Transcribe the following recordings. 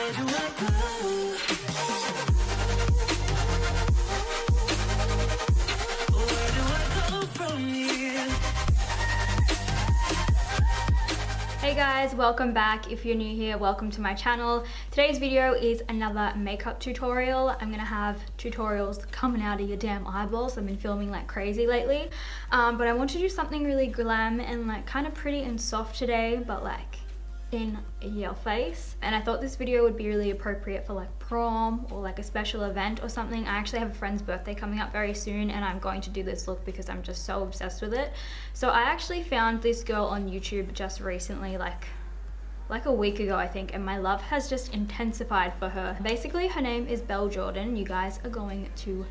Where do I go? Where do I go from here? Hey guys, welcome back. If you're new here, welcome to my channel. Today's video is another makeup tutorial. I'm gonna have tutorials coming out of your damn eyeballs. I've been filming like crazy lately, but I want to do something really glam and like kind of pretty and soft today, but like in your face. And I thought this video would be really appropriate for like prom or like a special event or something. I actually have a friend's birthday coming up very soon and I'm going to do this look because I'm just so obsessed with it. So I actually found this girl on YouTube just recently, like a week ago I think, and my love has just intensified for her. Basically her name is Belle Jordan. You guys are going to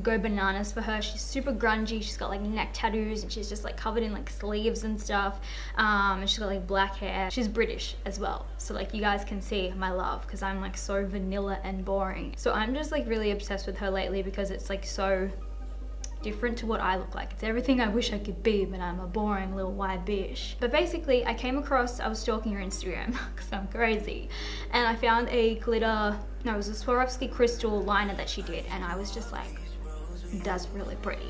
go bananas for her. She's super grungy. She's got like neck tattoos and she's just like covered in like sleeves and stuff, and she's got like black hair. She's British as well, so like you guys can see my love because I'm like so vanilla and boring. So I'm just like really obsessed with her lately because it's like so different to what I look like. It's everything I wish I could be, but I'm a boring little white bitch. But basically I came across, I was stalking her Instagram because I'm crazy, and I found a glitter, no, it was a Swarovski crystal liner that she did, and I was just like, that's really pretty.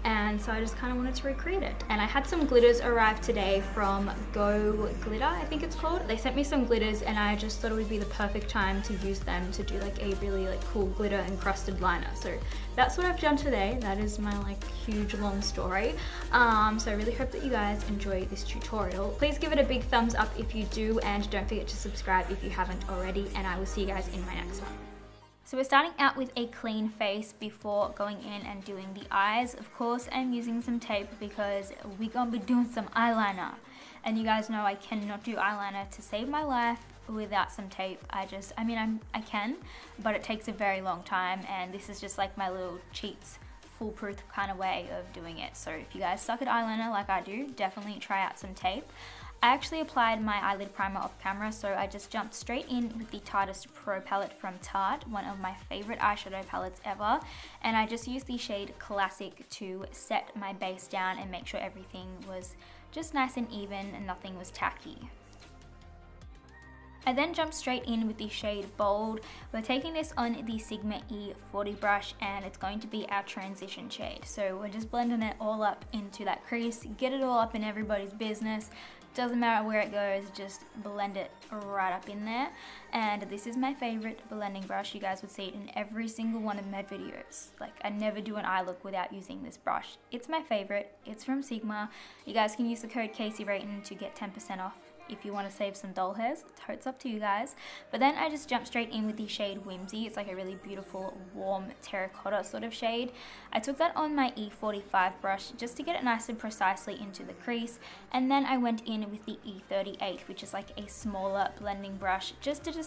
And so I just kind of wanted to recreate it. And I had some glitters arrive today from Go Glitter, I think it's called. They sent me some glitters and I just thought it would be the perfect time to use them to do like a really like cool glitter encrusted liner. So that's what I've done today. That is my like huge long story. So I really hope that you guys enjoy this tutorial. Please give it a big thumbs up if you do, and don't forget to subscribe if you haven't already, and I will see you guys in my next one. So we're starting out with a clean face before going in and doing the eyes. Of course, I'm using some tape because we're gonna be doing some eyeliner. And you guys know I cannot do eyeliner to save my life without some tape. I can, but it takes a very long time, and this is just like my little cheats, foolproof kind of way of doing it. So if you guys suck at eyeliner like I do, definitely try out some tape. I actually applied my eyelid primer off camera, so I just jumped straight in with the Tarte Pro palette from Tarte, one of my favorite eyeshadow palettes ever, and I just used the shade Classic to set my base down and make sure everything was just nice and even and nothing was tacky. I then jumped straight in with the shade Bold. We're taking this on the Sigma E40 brush and it's going to be our transition shade. So we're just blending it all up into that crease, get it all up in everybody's business. Doesn't matter where it goes, just blend it right up in there. And this is my favorite blending brush. You guys would see it in every single one of my videos. Like, I never do an eye look without using this brush. It's my favorite. It's from Sigma. You guys can use the code Kasey Rayton to get 10% off if you want to save some doll hairs. Totes up to you guys. But then I just jumped straight in with the shade Whimsy. It's like a really beautiful warm terracotta sort of shade. I took that on my E45 brush just to get it nice and precisely into the crease, and then I went in with the E38, which is like a smaller blending brush just to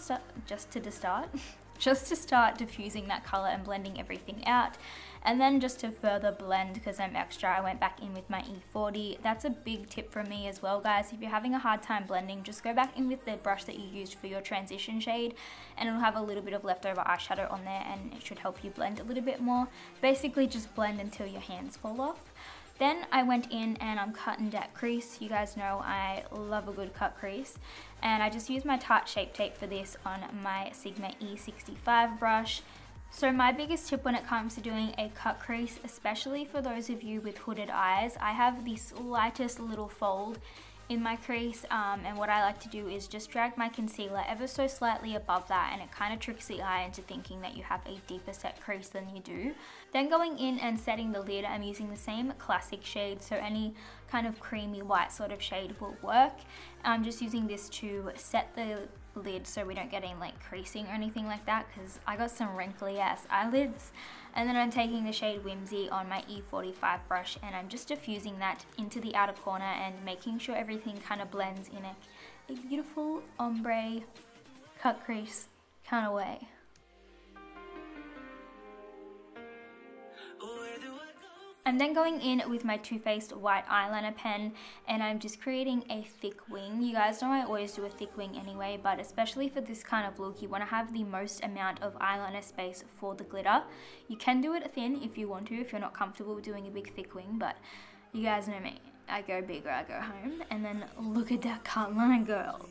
start diffusing that color and blending everything out. And then just to further blend, because I'm extra, I went back in with my E40. That's a big tip from me as well, guys. If you're having a hard time blending, just go back in with the brush that you used for your transition shade, and it'll have a little bit of leftover eyeshadow on there, and it should help you blend a little bit more. Basically, just blend until your hands fall off. Then I went in and I'm cutting that crease. You guys know I love a good cut crease. And I just used my Tarte Shape Tape for this on my Sigma E65 brush. So my biggest tip when it comes to doing a cut crease, especially for those of you with hooded eyes, I have the slightest little fold in my crease, and what I like to do is just drag my concealer ever so slightly above that, and it kind of tricks the eye into thinking that you have a deeper set crease than you do. Then going in and setting the lid, I'm using the same Classic shade, so any kind of creamy white sort of shade will work. I'm just using this to set the lid so we don't get any like creasing or anything like that, because I got some wrinkly ass eyelids. And then I'm taking the shade Whimsy on my E45 brush and I'm just diffusing that into the outer corner and making sure everything kind of blends in a beautiful ombre cut crease kind of way. I'm then going in with my Too Faced white eyeliner pen and I'm just creating a thick wing. You guys know I always do a thick wing anyway, but especially for this kind of look, you want to have the most amount of eyeliner space for the glitter. You can do it thin if you want to, if you're not comfortable with doing a big thick wing, but you guys know me. I go big or I go home. And then look at that cut line, girl.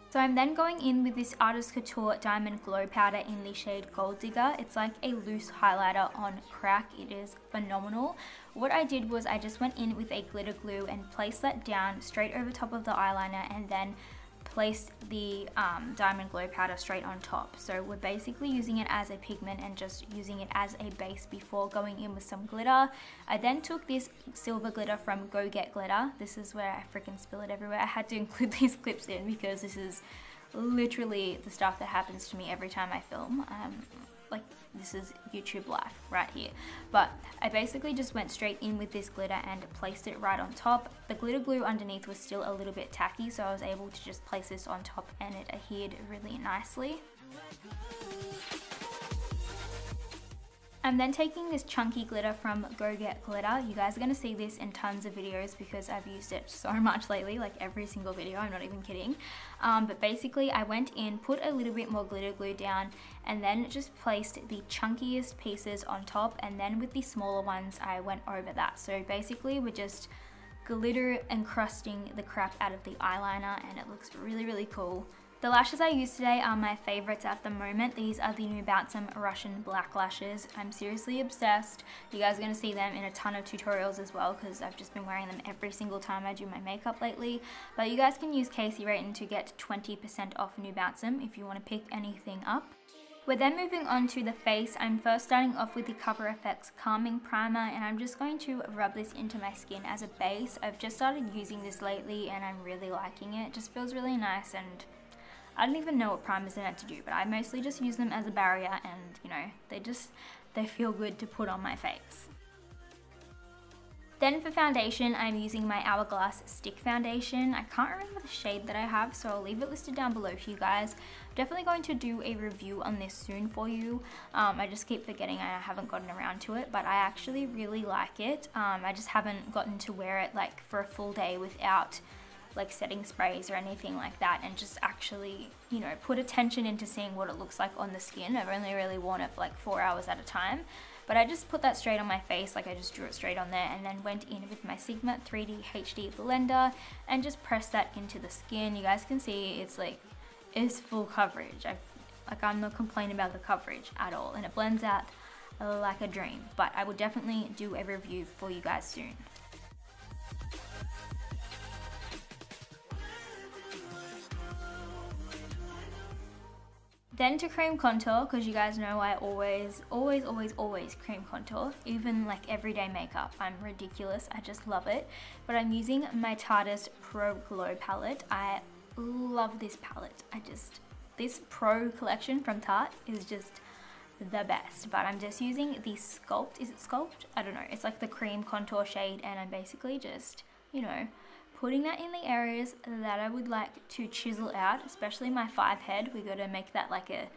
So I'm then going in with this Artist Couture Diamond Glow Powder in the shade Gold Digger. It's like a loose highlighter on crack. It is phenomenal. What I did was I just went in with a glitter glue and placed that down straight over top of the eyeliner, and then placed the Diamond Glow Powder straight on top. So we're basically using it as a pigment and just using it as a base before going in with some glitter. I then took this silver glitter from Go Get Glitter. This is where I freaking spill it everywhere. I had to include these clips in because this is literally the stuff that happens to me every time I film. Like, this is YouTube life right here. But I basically just went straight in with this glitter and placed it right on top. The glitter glue underneath was still a little bit tacky, so I was able to just place this on top and it adhered really nicely. I'm then taking this chunky glitter from Go Get Glitter. You guys are going to see this in tons of videos because I've used it so much lately, like every single video, I'm not even kidding. But basically I went in, put a little bit more glitter glue down, and then just placed the chunkiest pieces on top, and then with the smaller ones I went over that. So basically we're just glitter encrusting the crap out of the eyeliner, and it looks really, really cool. The lashes I use today are my favorites at the moment. These are the NUBOUNSOM Russian Black Lashes. I'm seriously obsessed. You guys are going to see them in a ton of tutorials as well because I've just been wearing them every single time I do my makeup lately. But you guys can use Kasey Rayton to get 20% off NUBOUNSOM if you want to pick anything up. We're then moving on to the face. I'm first starting off with the Cover FX Calming Primer, and I'm just going to rub this into my skin as a base. I've just started using this lately and I'm really liking it. It just feels really nice, and I don't even know what primers they're meant to do, but I mostly just use them as a barrier, and you know, they feel good to put on my face. Then for foundation, I'm using my Hourglass Stick Foundation. I can't remember the shade that I have, so I'll leave it listed down below for you guys. I'm definitely going to do a review on this soon for you. I just keep forgetting I haven't gotten around to it, but I actually really like it. I just haven't gotten to wear it like for a full day without like setting sprays or anything like that, and just actually, you know, put attention into seeing what it looks like on the skin. I've only really worn it for like 4 hours at a time, but I just put that straight on my face, like I just drew it straight on there, and then went in with my Sigma 3D HD blender and just pressed that into the skin. You guys can see it's full coverage. I'm not complaining about the coverage at all, and it blends out like a dream. But I will definitely do a review for you guys soon. Then to cream contour, because you guys know I always cream contour, even like everyday makeup. I'm ridiculous, I just love it. But I'm using my Tarte Pro Glow palette. I love this palette. This Pro collection from Tarte is just the best. But I'm just using the Sculpt, is it Sculpt? I don't know, it's like the cream contour shade, and I'm basically just, you know, putting that in the areas that I would like to chisel out, especially my 5 head. We gotta make that like a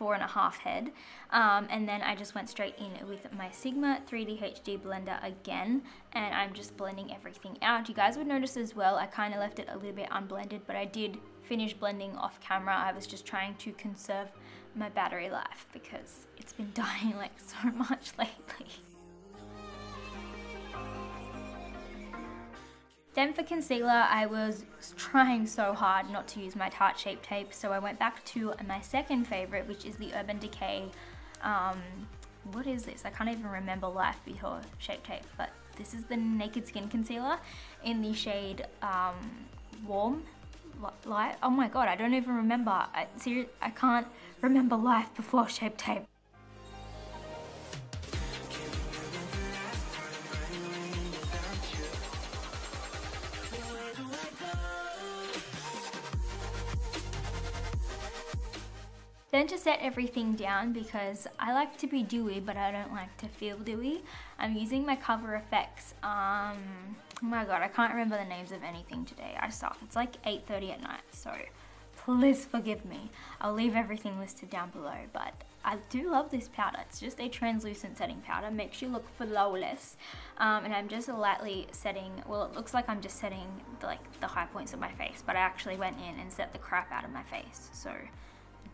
4.5 head. And then I just went straight in with my Sigma 3D HD blender again, and I'm just blending everything out. You guys would notice as well, I kind of left it a little bit unblended, but I did finish blending off camera. I was just trying to conserve my battery life because it's been dying like so much lately. Then for concealer, I was trying so hard not to use my Tarte Shape Tape, so I went back to my second favorite, which is the Urban Decay, what is this? I can't even remember Life Before Shape Tape, but this is the Naked Skin Concealer in the shade Warm Light. Oh my god, I don't even remember. I can't remember Life Before Shape Tape. Then to set everything down, because I like to be dewy but I don't like to feel dewy, I'm using my Cover FX. Oh my god, I can't remember the names of anything today. I suck. It's like 8:30 at night, so please forgive me. I'll leave everything listed down below, but I do love this powder. It's just a translucent setting powder, makes you look flawless. And I'm just lightly setting, well, it looks like I'm just setting the high points of my face, but I actually went in and set the crap out of my face, so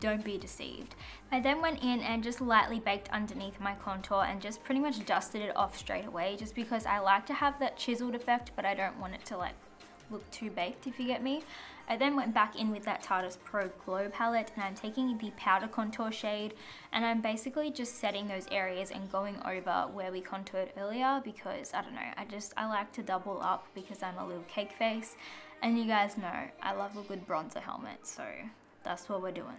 don't be deceived. I then went in and just lightly baked underneath my contour and just pretty much dusted it off straight away, just because I like to have that chiseled effect, but I don't want it to like look too baked, if you get me. I then went back in with that Tarte Pro Glow palette, and I'm taking the powder contour shade, and I'm basically just setting those areas and going over where we contoured earlier, because I don't know, I like to double up because I'm a little cake face, and you guys know I love a good bronzer helmet, so that's what we're doing.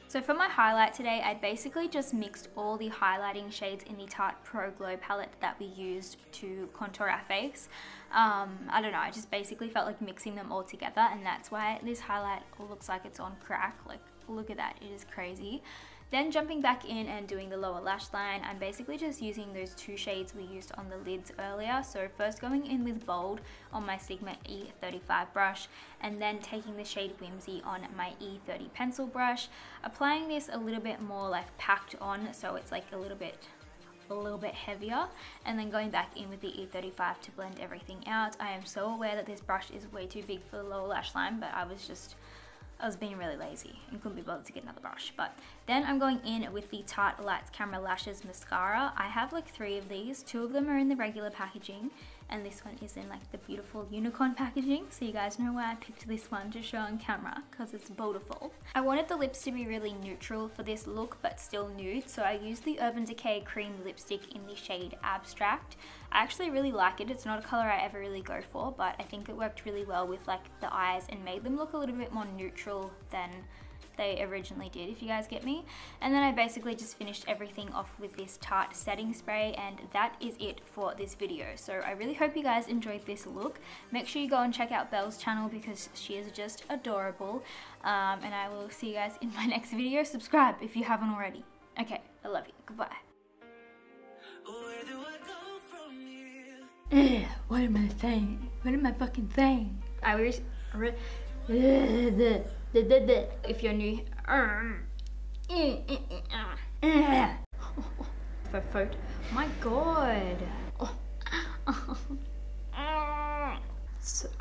So for my highlight today, I basically just mixed all the highlighting shades in the Tarte Pro Glow palette that we used to contour our face. I don't know, I just basically felt like mixing them all together, and that's why this highlight looks like it's on crack. Like, look at that, it is crazy. Then jumping back in and doing the lower lash line, I'm basically just using those two shades we used on the lids earlier. So first going in with Bold on my Sigma E35 brush, and then taking the shade Whimsy on my E30 pencil brush, applying this a little bit more like packed on, so it's like a little bit heavier, and then going back in with the E35 to blend everything out. I am so aware that this brush is way too big for the lower lash line, but I was being really lazy and couldn't be bothered to get another brush. But then I'm going in with the Tarte Lights Camera Lashes mascara. I have like 3 of these. 2 of them are in the regular packaging, and this one is in like the beautiful unicorn packaging, so you guys know why I picked this one to show on camera, because it's beautiful. I wanted the lips to be really neutral for this look but still nude, so I used the Urban Decay cream lipstick in the shade Abstract. I actually really like it. It's not a color I ever really go for, but I think it worked really well with like the eyes and made them look a little bit more neutral than they originally did, if you guys get me. And then I basically just finished everything off with this Tarte setting spray, and that is it for this video. So I really hope you guys enjoyed this look. Make sure you go and check out Belle's channel because she is just adorable, and I will see you guys in my next video. Subscribe if you haven't already. Okay, I love you. Goodbye. Where do I go from here? What am I saying? What am I fucking saying? If you're new, for photo. My God. Sorry.